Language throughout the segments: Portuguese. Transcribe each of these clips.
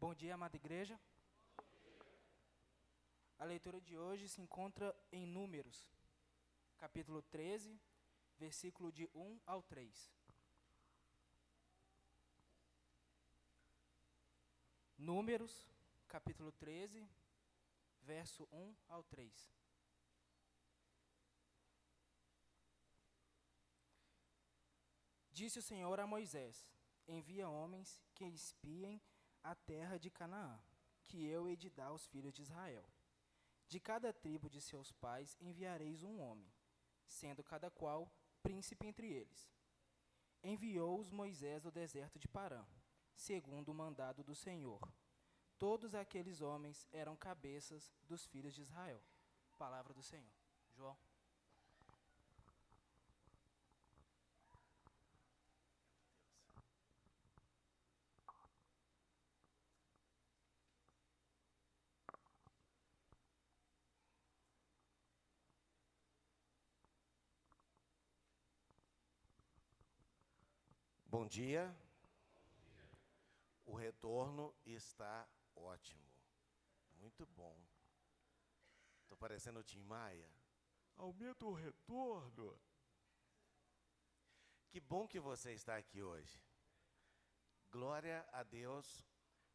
Bom dia, amada igreja. A leitura de hoje se encontra em Números, capítulo 13, versículo de 1 ao 3. Números, capítulo 13, verso 1 ao 3. Disse o Senhor a Moisés: envia homens que espiem a terra de Canaã, que eu hei de dar aos filhos de Israel. De cada tribo de seus pais enviareis um homem, sendo cada qual príncipe entre eles. Enviou-os Moisés ao deserto de Parã, segundo o mandado do Senhor. Todos aqueles homens eram cabeças dos filhos de Israel. Palavra do Senhor. João. Bom dia. O retorno está ótimo. Muito bom. Estou parecendo o Tim Maia. Aumenta o retorno. Que bom que você está aqui hoje. Glória a Deus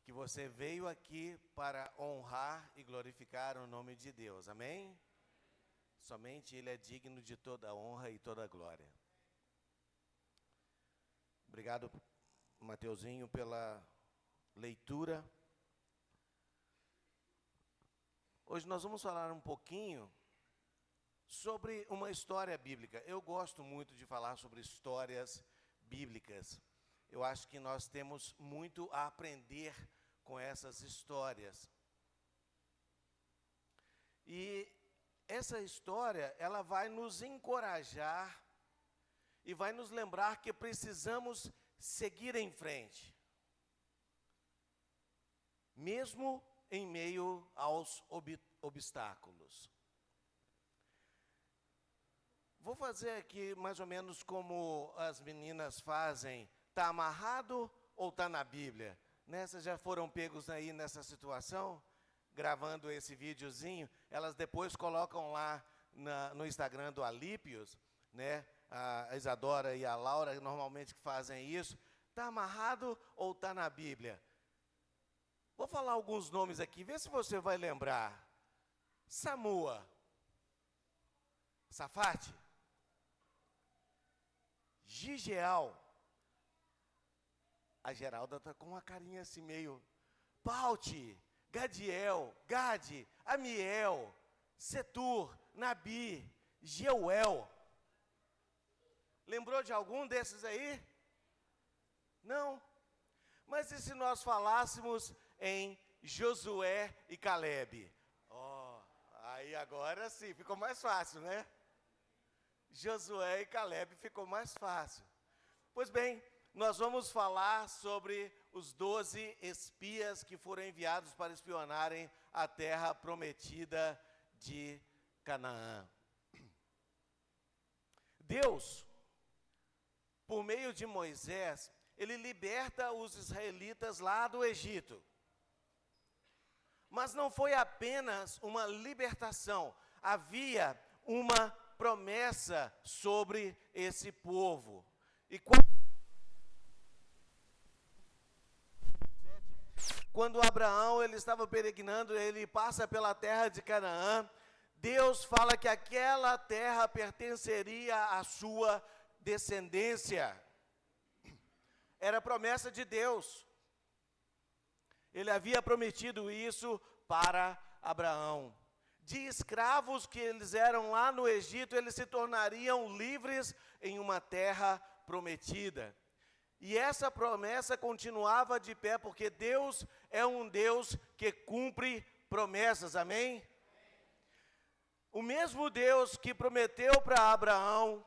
que você veio aqui para honrar e glorificar o nome de Deus. Amém? Somente Ele é digno de toda honra e toda glória. Obrigado, Mateuzinho, pela leitura. Hoje nós vamos falar um pouquinho sobre uma história bíblica. Eu gosto muito de falar sobre histórias bíblicas. Eu acho que nós temos muito a aprender com essas histórias. E essa história, ela vai nos encorajar e vai nos lembrar que precisamos seguir em frente, mesmo em meio aos obstáculos. Vou fazer aqui mais ou menos como as meninas fazem. Está amarrado ou está na Bíblia? Vocês já foram pegos aí nessa situação? Gravando esse videozinho, elas depois colocam lá no Instagram do Alípios, né? A Isadora e a Laura normalmente fazem isso. Está amarrado ou está na Bíblia? Vou falar alguns nomes aqui, vê se você vai lembrar. Samua, Safate, Gigeal. A Geralda está com uma carinha assim meio. Paute, Gadiel, Gade, Amiel, Setur, Nabi, Jeuel. Lembrou de algum desses aí? Não? Mas e se nós falássemos em Josué e Calebe? Aí agora sim, ficou mais fácil, né? Josué e Calebe ficou mais fácil. Pois bem, nós vamos falar sobre os 12 espias que foram enviados para espionarem a terra prometida de Canaã. Deus, por meio de Moisés, ele liberta os israelitas lá do Egito. Mas não foi apenas uma libertação, havia uma promessa sobre esse povo. E quando Abraão ele estava peregrinando, ele passa pela terra de Canaã, Deus fala que aquela terra pertenceria à sua descendência. Era promessa de Deus. Ele havia prometido isso para Abraão. De escravos que eles eram lá no Egito, eles se tornariam livres em uma terra prometida. E essa promessa continuava de pé, porque Deus é um Deus que cumpre promessas, amém? O mesmo Deus que prometeu para Abraão,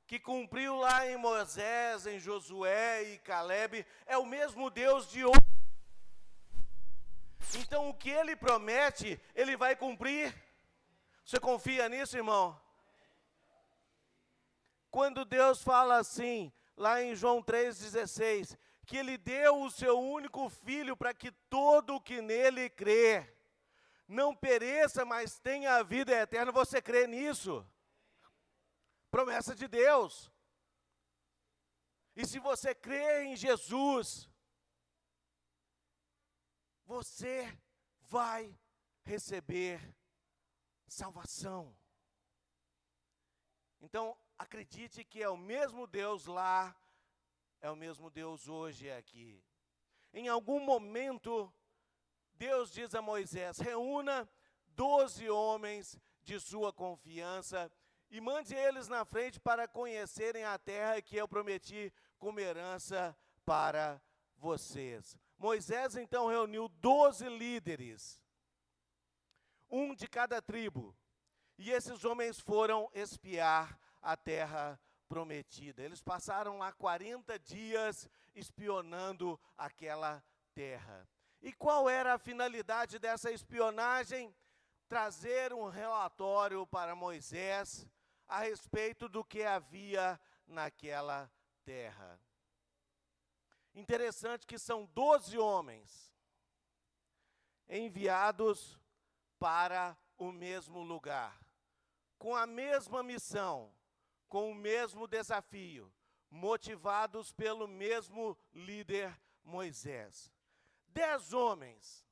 que cumpriu lá em Moisés, em Josué e Calebe, é o mesmo Deus de hoje. Então, o que Ele promete, Ele vai cumprir. Você confia nisso, irmão? Quando Deus fala assim, lá em João 3,16, que Ele deu o seu único Filho para que todo o que nele crê não pereça, mas tenha a vida eterna. Você crê nisso? Promessa de Deus. E se você crê em Jesus, você vai receber salvação. Então, acredite que é o mesmo Deus lá, é o mesmo Deus hoje aqui. Em algum momento, Deus diz a Moisés: reúna 12 homens de sua confiança e mande eles na frente para conhecerem a terra que eu prometi como herança para vocês. Moisés então reuniu 12 líderes, um de cada tribo, e esses homens foram espiar a terra prometida. Eles passaram lá 40 dias espionando aquela terra. E qual era a finalidade dessa espionagem? Trazer um relatório para Moisés a respeito do que havia naquela terra. Interessante que são 12 homens enviados para o mesmo lugar, com a mesma missão, com o mesmo desafio, motivados pelo mesmo líder Moisés. 10 homens,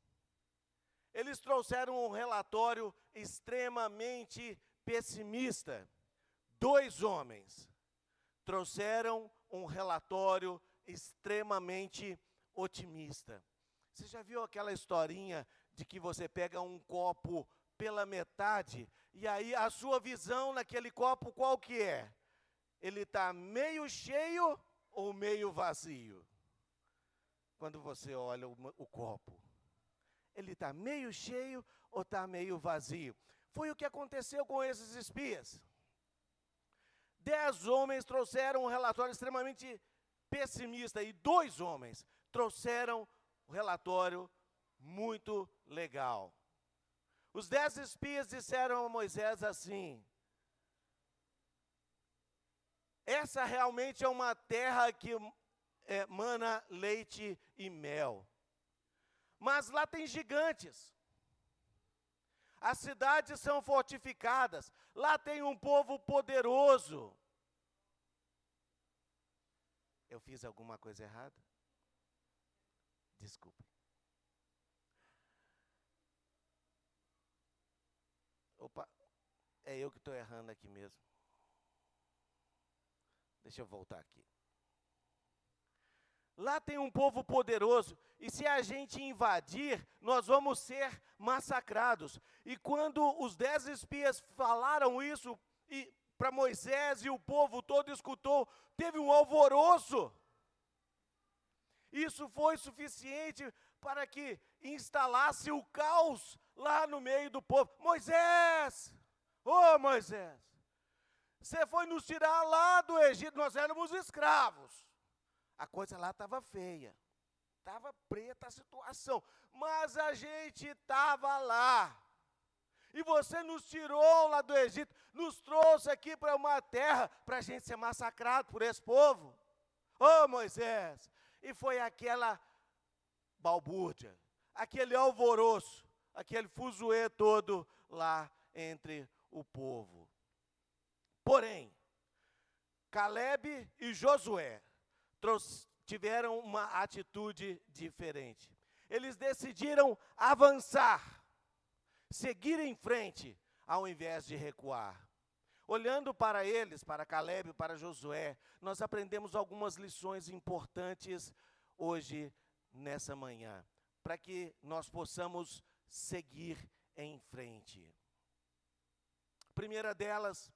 eles trouxeram um relatório extremamente pessimista. 2 homens trouxeram um relatório extremamente otimista. Você já viu aquela historinha de que você pega um copo pela metade e aí a sua visão naquele copo qual que é? Ele está meio cheio ou meio vazio? Quando você olha o copo, ele está meio cheio ou está meio vazio? Foi o que aconteceu com esses espias. 10 homens trouxeram um relatório extremamente pessimista e 2 homens trouxeram um relatório muito legal. Os 10 espias disseram a Moisés assim: essa realmente é uma terra que mana leite e mel. Mas lá tem gigantes. As cidades são fortificadas. Lá tem um povo poderoso. Eu fiz alguma coisa errada? Desculpe. Opa, é eu que estou errando aqui mesmo. Deixa eu voltar aqui. Lá tem um povo poderoso, e se a gente invadir, nós vamos ser massacrados. E quando os 10 espias falaram isso para Moisés e o povo todo escutou, teve um alvoroço. Isso foi suficiente para que instalasse o caos lá no meio do povo. Moisés, ô Moisés, você foi nos tirar lá do Egito, nós éramos escravos. A coisa lá estava feia, estava preta a situação, mas a gente estava lá. E você nos tirou lá do Egito, nos trouxe aqui para uma terra, para a gente ser massacrado por esse povo. Ô Moisés, e foi aquela balbúrdia, aquele alvoroço, aquele fuzuê todo lá entre o povo. Porém, Caleb e Josué tiveram uma atitude diferente. Eles decidiram avançar, seguir em frente, ao invés de recuar. Olhando para eles, para Caleb e para Josué, nós aprendemos algumas lições importantes hoje, nessa manhã, para que nós possamos seguir em frente. A primeira delas,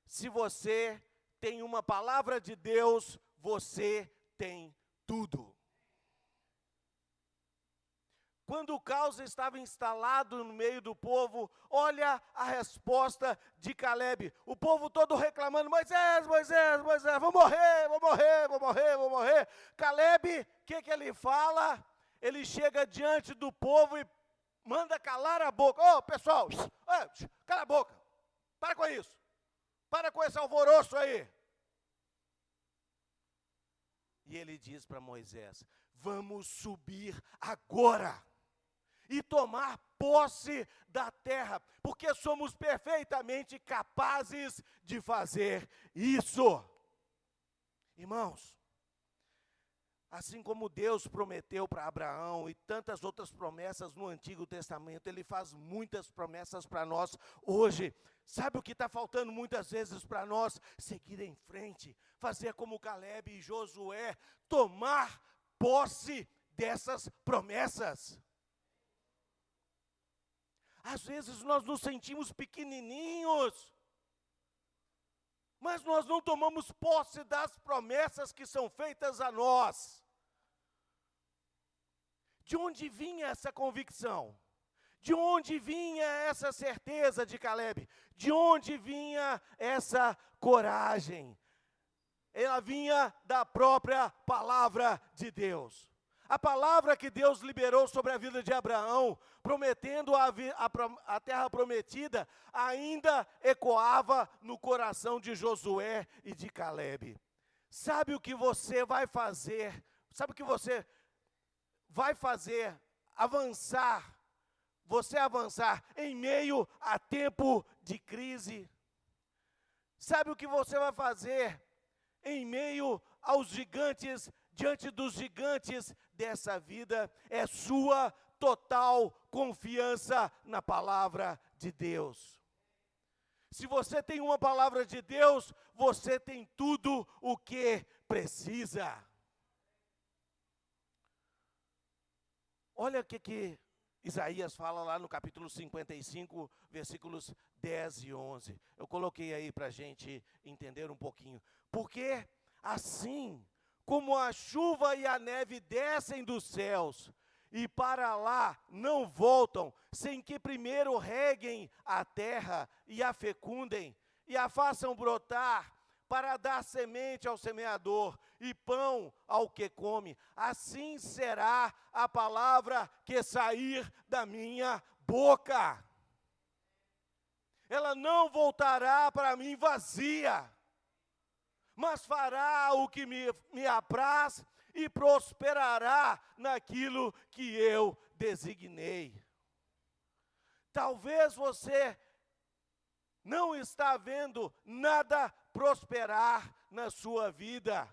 se você tem uma palavra de Deus, você tem tudo. Quando o caos estava instalado no meio do povo, olha a resposta de Caleb. O povo todo reclamando: Moisés, Moisés, Moisés, vou morrer, vou morrer, vou morrer, vou morrer. Caleb, o que ele fala? Ele chega diante do povo e manda calar a boca. Ô, pessoal, cala a boca. Para com isso. Para com esse alvoroço aí. E ele diz para Moisés: vamos subir agora e tomar posse da terra, porque somos perfeitamente capazes de fazer isso. Irmãos, assim como Deus prometeu para Abraão e tantas outras promessas no Antigo Testamento, Ele faz muitas promessas para nós hoje. Sabe o que está faltando muitas vezes para nós? Seguir em frente, fazer como Caleb e Josué, tomar posse dessas promessas. Às vezes nós nos sentimos pequenininhos, mas nós não tomamos posse das promessas que são feitas a nós. De onde vinha essa convicção? De onde vinha essa certeza de Caleb? De onde vinha essa coragem? Ela vinha da própria palavra de Deus. A palavra que Deus liberou sobre a vida de Abraão, prometendo a terra prometida, ainda ecoava no coração de Josué e de Caleb. Sabe o que você vai fazer? Sabe o que você vai fazer avançar? Você avançar em meio a tempo de crise? Sabe o que você vai fazer em meio aos gigantes, diante dos gigantes dessa vida? É sua total confiança na palavra de Deus. Se você tem uma palavra de Deus, você tem tudo o que precisa. Olha o que Isaías fala lá no capítulo 55, versículos 10 e 11. Eu coloquei aí para a gente entender um pouquinho. Porque assim como a chuva e a neve descem dos céus, e para lá não voltam, sem que primeiro reguem a terra e a fecundem, e a façam brotar, para dar semente ao semeador e pão ao que come, assim será a palavra que sair da minha boca. Ela não voltará para mim vazia, mas fará o que me apraz e prosperará naquilo que eu designei. Talvez você não está vendo nada prosperar na sua vida.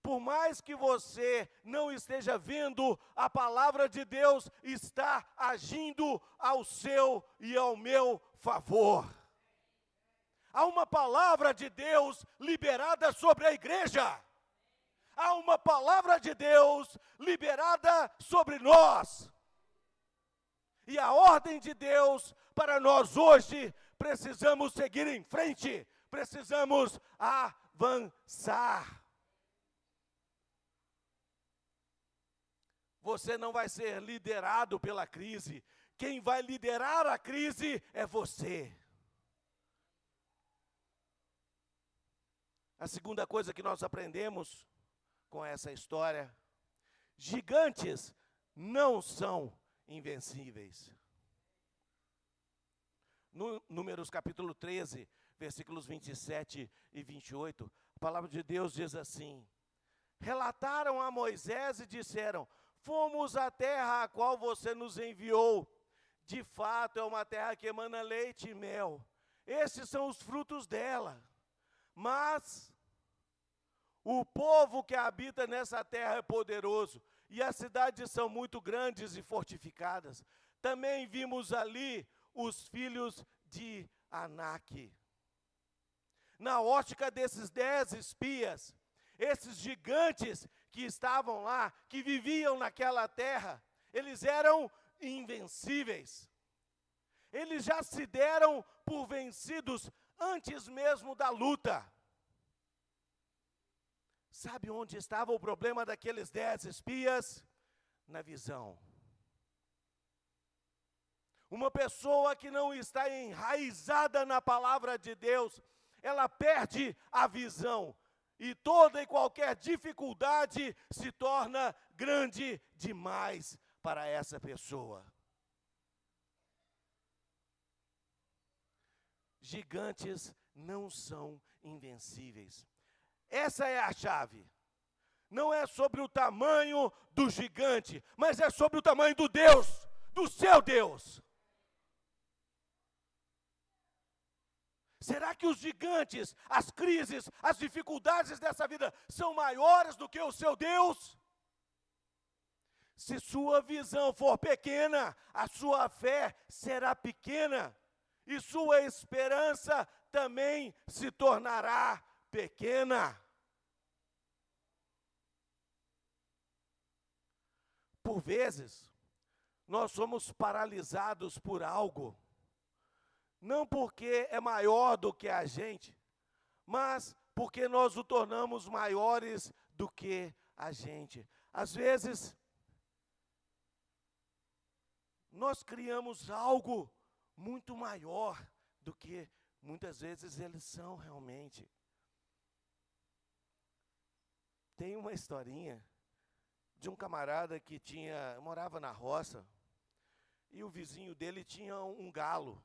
Por mais que você não esteja vendo, a palavra de Deus está agindo ao seu e ao meu favor. Há uma palavra de Deus liberada sobre a igreja. Há uma palavra de Deus liberada sobre nós. E a ordem de Deus para nós hoje, precisamos seguir em frente, precisamos avançar. Você não vai ser liderado pela crise. Quem vai liderar a crise é você. A segunda coisa que nós aprendemos com essa história: gigantes não são invencíveis. No Números capítulo 13, versículos 27 e 28, a palavra de Deus diz assim: relataram a Moisés e disseram: fomos à terra a qual você nos enviou. De fato, é uma terra que emana leite e mel. Esses são os frutos dela. Mas o povo que habita nessa terra é poderoso, e as cidades são muito grandes e fortificadas. Também vimos ali os filhos de Anak. Na ótica desses 10 espias, esses gigantes que estavam lá, que viviam naquela terra, eles eram invencíveis. Eles já se deram por vencidos antes mesmo da luta. Sabe onde estava o problema daqueles 10 espias? Na visão. Uma pessoa que não está enraizada na palavra de Deus, ela perde a visão. E toda e qualquer dificuldade se torna grande demais para essa pessoa. Gigantes não são invencíveis. Essa é a chave. não é sobre o tamanho do gigante, mas é sobre o tamanho do Deus, do seu Deus. Será que os gigantes, as crises, as dificuldades dessa vida são maiores do que o seu Deus? Se sua visão for pequena, a sua fé será pequena e sua esperança também se tornará pequena. Por vezes, nós somos paralisados por algo, não porque é maior do que a gente, mas porque nós o tornamos maiores do que a gente. Às vezes, nós criamos algo muito maior do que muitas vezes eles são realmente. Tem uma historinha de um camarada que morava na roça, e o vizinho dele tinha um galo.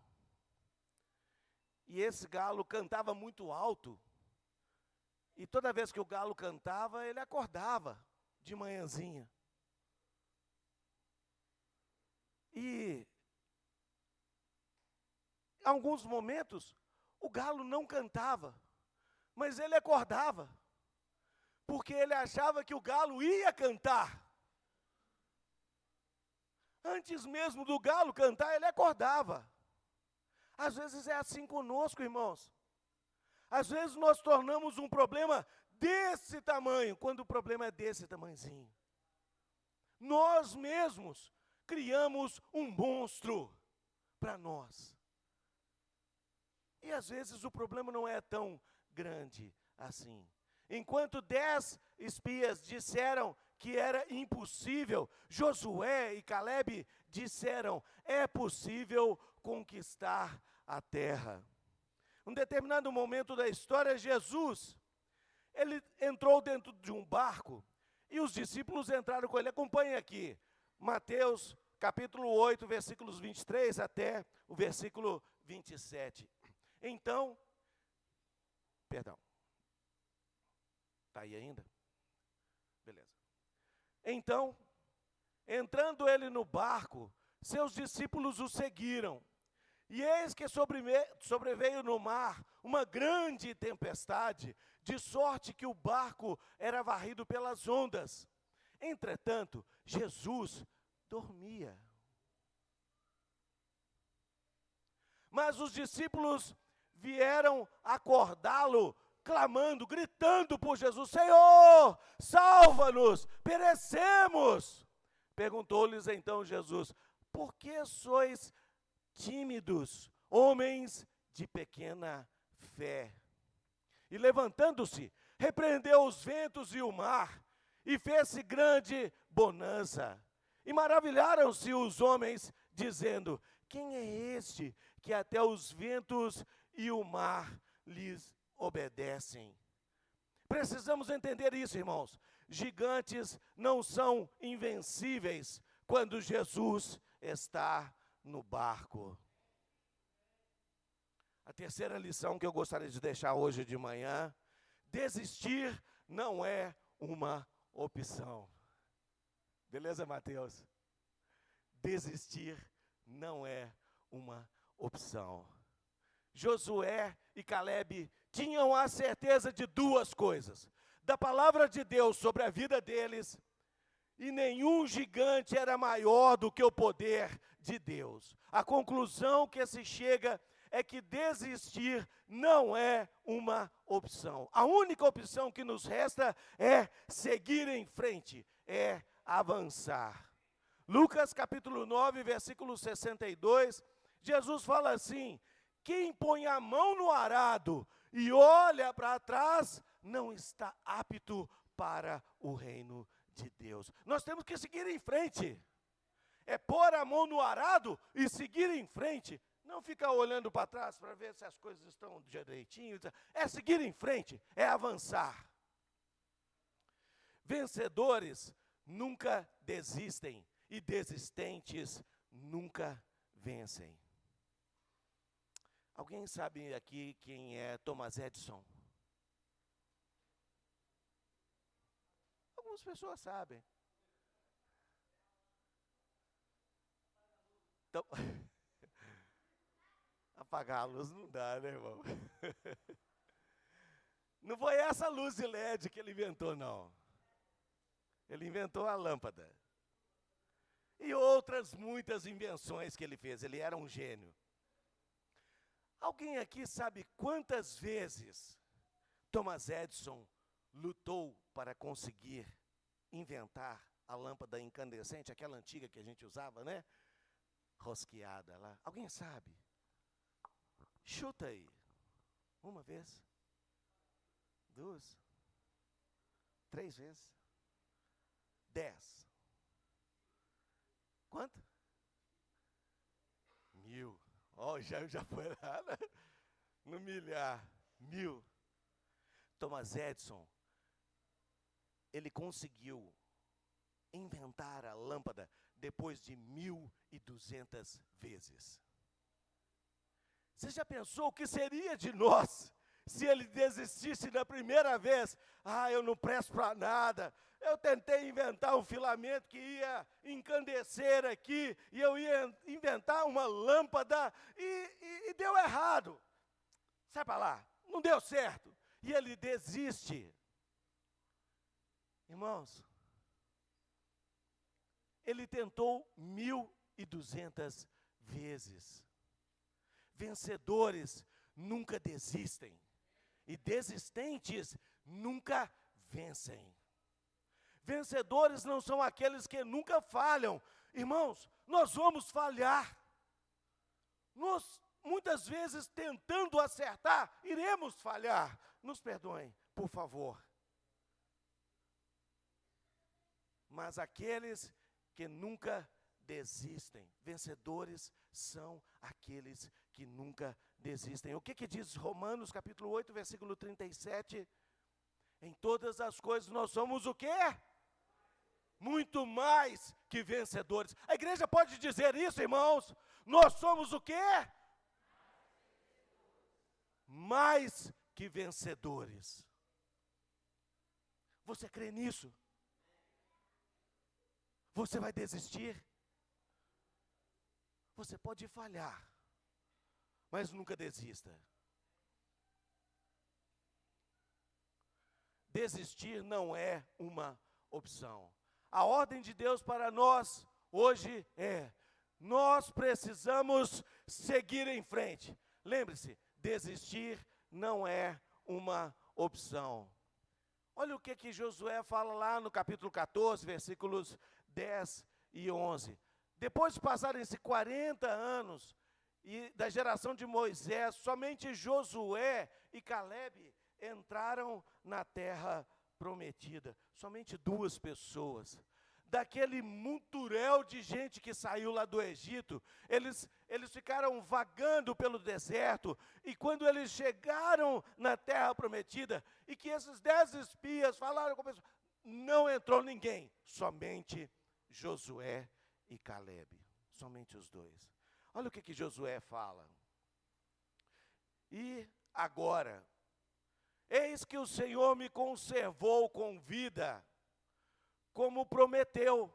E esse galo cantava muito alto, e toda vez que o galo cantava, ele acordava de manhãzinha. E em alguns momentos, o galo não cantava, mas ele acordava, porque ele achava que o galo ia cantar. Antes mesmo do galo cantar, ele acordava. Às vezes é assim conosco, irmãos. Às vezes nós tornamos um problema desse tamanho, quando o problema é desse tamanhozinho. Nós mesmos criamos um monstro para nós. E às vezes o problema não é tão grande assim. Enquanto 10 espias disseram que era impossível, Josué e Caleb disseram, é possível conquistar a terra. Um determinado momento da história, Jesus, ele entrou dentro de um barco e os discípulos entraram com ele. Acompanhe aqui, Mateus capítulo 8, versículos 23 até o versículo 27. Então, perdão, está aí ainda? Beleza. Então, entrando ele no barco, seus discípulos o seguiram. E eis que sobreveio no mar uma grande tempestade, de sorte que o barco era varrido pelas ondas. Entretanto, Jesus dormia. Mas os discípulos vieram acordá-lo, clamando, gritando por Jesus, Senhor, salva-nos, perecemos. Perguntou-lhes então Jesus, por que sois tímidos, homens de pequena fé? E levantando-se, repreendeu os ventos e o mar, e fez-se grande bonança. E maravilharam-se os homens, dizendo, quem é este que até os ventos e o mar lhes obedecem? Precisamos entender isso, irmãos. Gigantes não são invencíveis quando Jesus está no barco. A terceira lição que eu gostaria de deixar hoje de manhã: desistir não é uma opção. Beleza, Mateus? Desistir não é uma opção. Josué e Caleb tinham a certeza de duas coisas: da palavra de Deus sobre a vida deles, e nenhum gigante era maior do que o poder de Deus. A conclusão que se chega é que desistir não é uma opção. A única opção que nos resta é seguir em frente, é avançar. Lucas capítulo 9, versículo 62, Jesus fala assim, quem põe a mão no arado e olha para trás, não está apto para o reino de Deus. Nós temos que seguir em frente. É pôr a mão no arado e seguir em frente. Não ficar olhando para trás para ver se as coisas estão direitinho. É seguir em frente, é avançar. Vencedores nunca desistem e desistentes nunca vencem. Alguém sabe aqui quem é Thomas Edison? Algumas pessoas sabem. Então, apagar a luz não dá, né, irmão? Não foi essa luz de LED que ele inventou, não. Ele inventou a lâmpada. E outras muitas invenções que ele fez. Ele era um gênio. Alguém aqui sabe quantas vezes Thomas Edison lutou para conseguir inventar a lâmpada incandescente, aquela antiga que a gente usava, né? Rosqueada lá. Alguém sabe? Chuta aí. Uma vez. 2. 3 vezes. 10. Quanto? 1000. Ó, já foi lá, né? No milhar. 1000. Thomas Edison, ele conseguiu inventar a lâmpada depois de 1200 vezes. Você já pensou o que seria de nós se ele desistisse da primeira vez? Ah, eu não presto para nada. Eu tentei inventar um filamento que ia encandecer aqui, e eu ia inventar uma lâmpada, e deu errado. Sai para lá, não deu certo. E ele desiste. Irmãos, ele tentou 1200 vezes. Vencedores nunca desistem. E desistentes nunca vencem. Vencedores não são aqueles que nunca falham. Irmãos, nós vamos falhar. Nós, muitas vezes, tentando acertar, iremos falhar. Nos perdoem, por favor. Mas aqueles que nunca desistem, vencedores são aqueles que nunca desistem. O que diz Romanos capítulo 8, versículo 37? Em todas as coisas nós somos o quê? Muito mais que vencedores. A igreja pode dizer isso, irmãos? Nós somos o quê? Mais que vencedores. Você crê nisso? Você vai desistir? Você pode falhar, mas nunca desista. Desistir não é uma opção. A ordem de Deus para nós hoje é: nós precisamos seguir em frente. Lembre-se, desistir não é uma opção. Olha o que Josué fala lá no capítulo 14, versículos 10 e 11. Depois de passarem-se 40 anos e da geração de Moisés, somente Josué e Calebe entraram na terra prometida. Somente 2 pessoas. Daquele munturéu de gente que saiu lá do Egito, eles ficaram vagando pelo deserto, e quando eles chegaram na terra prometida, e que esses 10 espias falaram com a pessoa, não entrou ninguém, somente Josué e Calebe, somente os 2. Olha o que Josué fala. E agora, eis que o Senhor me conservou com vida, como prometeu.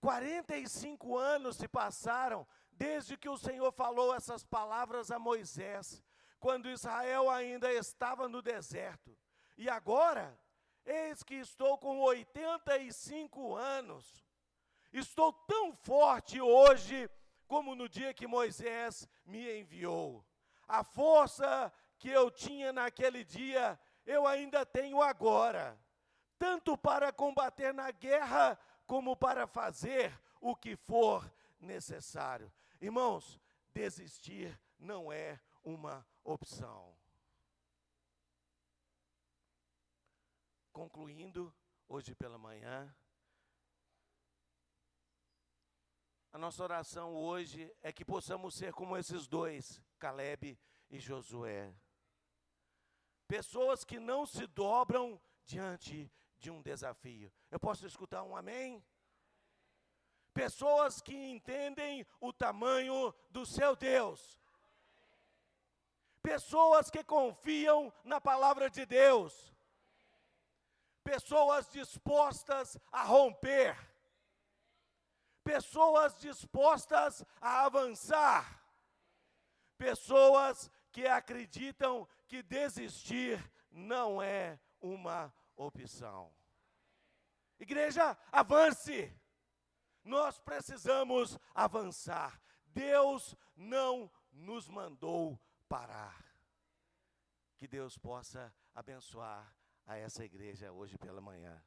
45 anos se passaram desde que o Senhor falou essas palavras a Moisés, quando Israel ainda estava no deserto. E agora, eis que estou com 85 anos. Estou tão forte hoje como no dia que Moisés me enviou. A força que eu tinha naquele dia, eu ainda tenho agora, tanto para combater na guerra, como para fazer o que for necessário. Irmãos, desistir não é uma opção. Concluindo, hoje pela manhã, a nossa oração hoje é que possamos ser como esses 2, Calebe e Josué. Pessoas que não se dobram diante de um desafio. Eu posso escutar um amém? Pessoas que entendem o tamanho do seu Deus. Pessoas que confiam na palavra de Deus. pessoas dispostas a romper, pessoas dispostas a avançar, pessoas que acreditam que desistir não é uma opção. Igreja, avance! Nós precisamos avançar. Deus não nos mandou parar. Que Deus possa abençoar a essa igreja hoje pela manhã.